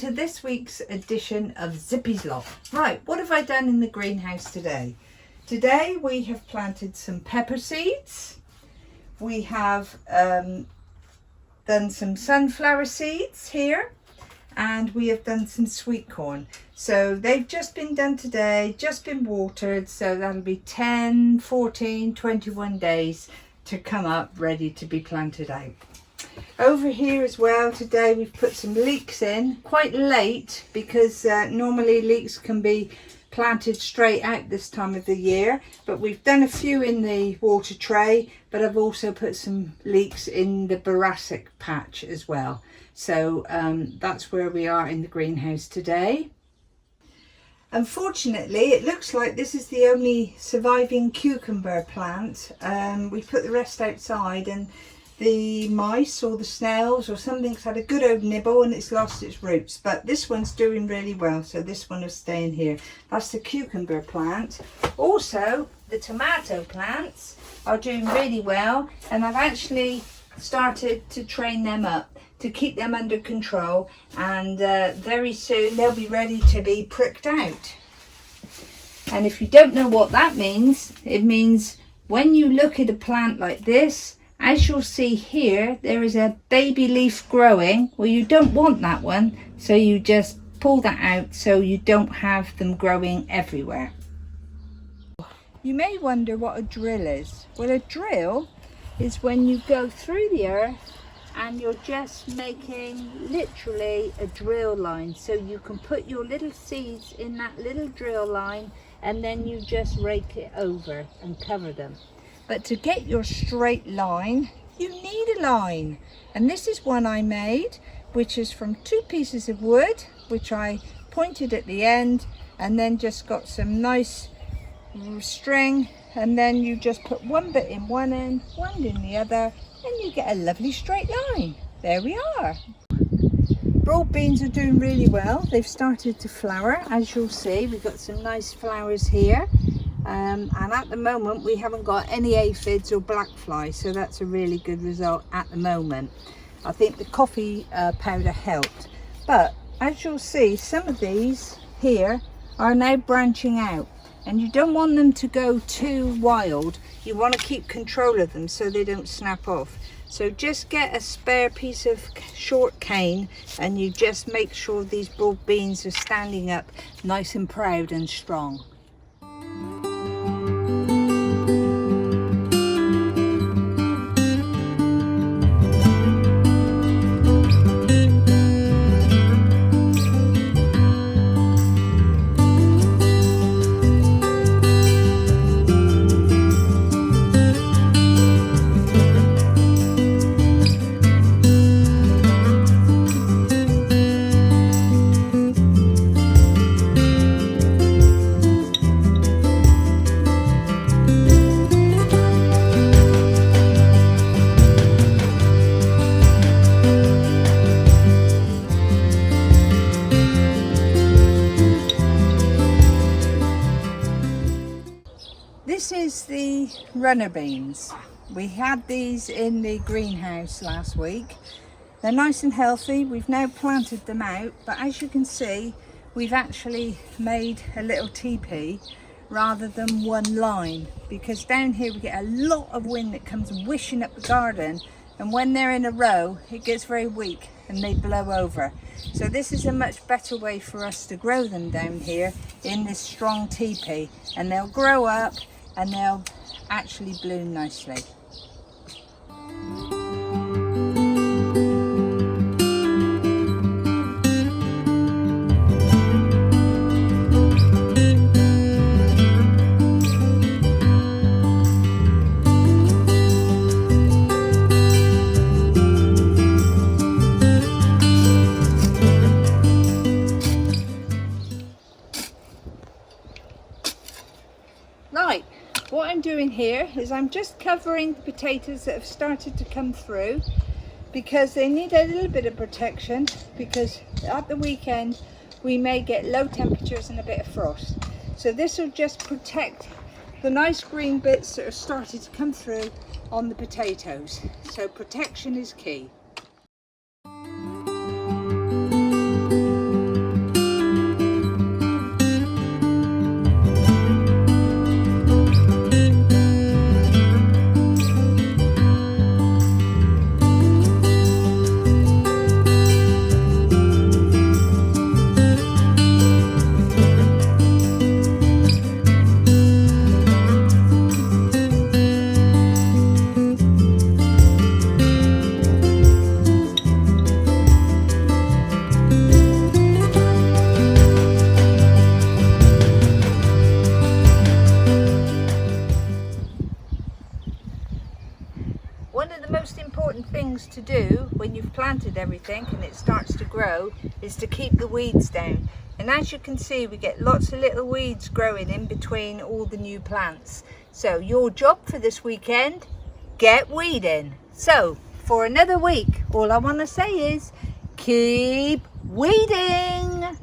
to this week's edition of Zippy's Lot. Right, what have I done in the greenhouse today? Today we have planted some pepper seeds. We have done some sunflower seeds here, and we have done some sweet corn. So they've just been done today, just been watered, so that'll be 10, 14, 21 days to come up ready to be planted out. Over here as well today we've put some leeks in, quite late because normally leeks can be planted straight out this time of the year, but we've done a few in the water tray, but I've also put some leeks in the boracic patch as well. So that's where we are in the greenhouse today. Unfortunately, it looks like this is the only surviving cucumber plant. We put the rest outside and the mice or the snails or something's had a good old nibble and it's lost its roots, but this one's doing really well, so this one is staying here. That's the cucumber plant. Also the tomato plants are doing really well, and I've actually started to train them up to keep them under control, and very soon they'll be ready to be pricked out. And if you don't know what that means, it means when you look at a plant like this, as you'll see here, there is a baby leaf growing. Well, you don't want that one, so you just pull that out so you don't have them growing everywhere. You may wonder what a drill is. Well, a drill is when you go through the earth and you're just making literally a drill line, so you can put your little seeds in that little drill line and then you just rake it over and cover them. But to get your straight line, you need a line. And this is one I made, which is from 2 pieces of wood, which I pointed at the end, and then just got some nice string, and then you just put one bit in one end, one in the other, and you get a lovely straight line. There we are. Broad beans are doing really well. They've started to flower, as you'll see. We've got some nice flowers here. And at the moment we haven't got any aphids or black fly, so that's a really good result at the moment. I think the coffee powder helped, but as you'll see, some of these here are now branching out, and you don't want them to go too wild. You want to keep control of them so they don't snap off. So just get a spare piece of short cane and you just make sure these broad beans are standing up nice and proud and strong. This is the runner beans. We had these in the greenhouse last week. They're nice and healthy. We've now planted them out, but as you can see, we've actually made a little teepee rather than one line, because down here we get a lot of wind that comes wishing up the garden, and when they're in a row it gets very weak and they blow over. So this is a much better way for us to grow them down here in this strong teepee, and they'll grow up and they'll actually bloom nicely. Right, what I'm doing here is I'm just covering the potatoes that have started to come through, because they need a little bit of protection, because at the weekend we may get low temperatures and a bit of frost. So this will just protect the nice green bits that are starting to come through on the potatoes. So protection is key. do when you've planted everything and it starts to grow is to keep the weeds down. And as you can see, we get lots of little weeds growing in between all the new plants. So your job for this weekend, get weeding. So for another week, all I want to say is keep weeding.